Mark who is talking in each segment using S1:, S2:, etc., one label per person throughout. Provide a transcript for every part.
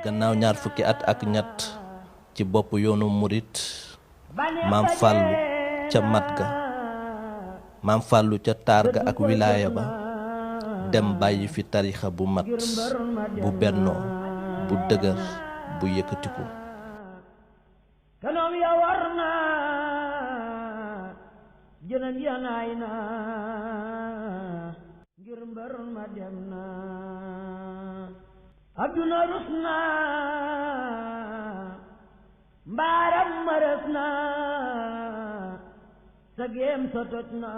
S1: gannaaw ñaar fukki at ak ñett ci bopp yoonu murit maam Fàllu ca mat ga maam Fàllu ca taar ga ak wilaaya ba dem bàyyi fi tarixa bu mat bu bennoo bu dëgër bu yëkkatiku
S2: kanoom ya war na jënam ya naay na ngir mbër ma dem na adduna rus na mbaaram ma rës na sa géem sa toj na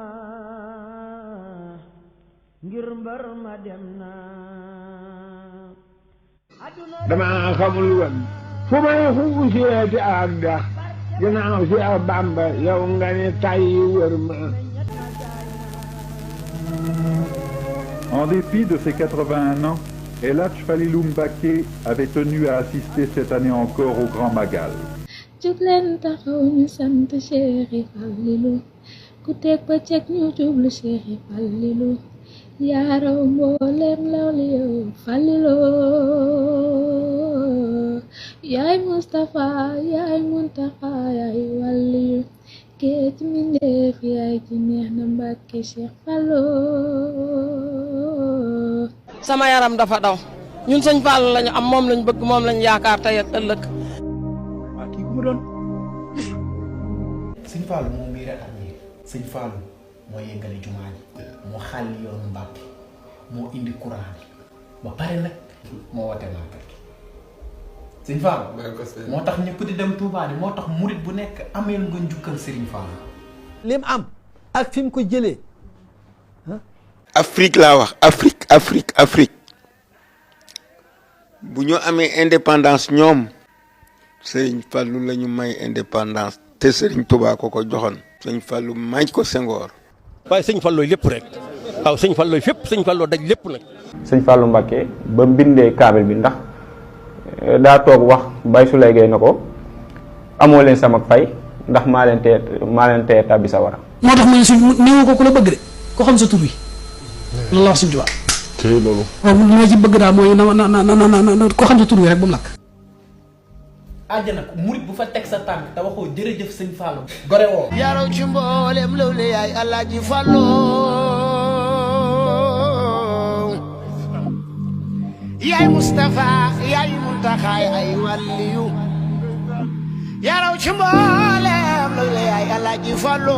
S2: ngir mbër ma dem na
S3: dama xamul woon fu may xuuseeti ak dax ginnaaw si ak Bàmba yow nga ne tàyyi wër ma.
S4: En dépit de ses 81 ans, El Hadj Falilou Mbacké avait tenu à assister cette année encore au Grand Magal.
S5: jóg leen taxaw ñu sant Cheikh Falilou ku teg ba ceg ñu jublu Cheikh Falilou yaa raw mboolem lawli yow Falilou yaay Mustafa yaay Muntaxa yaay waliyu géej mi ndeef yaay ci neex na Mbacké Cheikh Falilou
S6: sama yaram dafa daw ñun sëñ Fallu lañu am moom lañu bëgg moom lañu yaakaar tey ak ëllëg.
S7: waaw kii ku mu doon. sëñ Fallu moo miire ak miir sëñ Fallu moo yëngale jumaa ji moo xàlli yoonu Mbàkke moo indi courant bi ba pare nag moo wote màggal gi sëñ Fallu moo tax ñëpp di dem Touba di moo tax murit bu nekk ameel nga njukkal Sëriñ Fallu
S8: lim am ak fi mu ko jëlee.
S9: Afrique laa wax Afrique bu ñu amee indépendance ñoom Sëriñ Fallu la ñu may indépendance te Sëriñ Tuubaa ko ko joxoon Sëriñ Fallu may ko Senghor.
S10: waaye Sëriñ Fallu lépp rek waaw Sëriñ Fallu fépp Sëriñ Fallu daj lépp nag.
S11: Sëriñ Fallu Mbacké ba mbindee kaamil bi ndax daa toog wax Baye Souley Gueye na ko amoo leen sama fay ndax maa leen tee tàbbi sa wara.
S12: moo tax ma ne suñ néew ko ku la bëgg de ko xam sa tur wi. loolu la wax suñu tubaab.
S4: tey loolu.
S12: waaw li ma ci bëgg daal mooy na ko xam sa tur wi rek ba mu lakk.
S7: àjjana ko murit bu fa teg sa tànk te waxoo jërëjëf sëñ Fallu gore woo.
S2: yaraw ci mboolem lawle yaay Alaaji Fallu yaay Mustafa yaay Muntaxa yaay waliyu yaraw ci mboolem lawle yaay Alaaji Fallu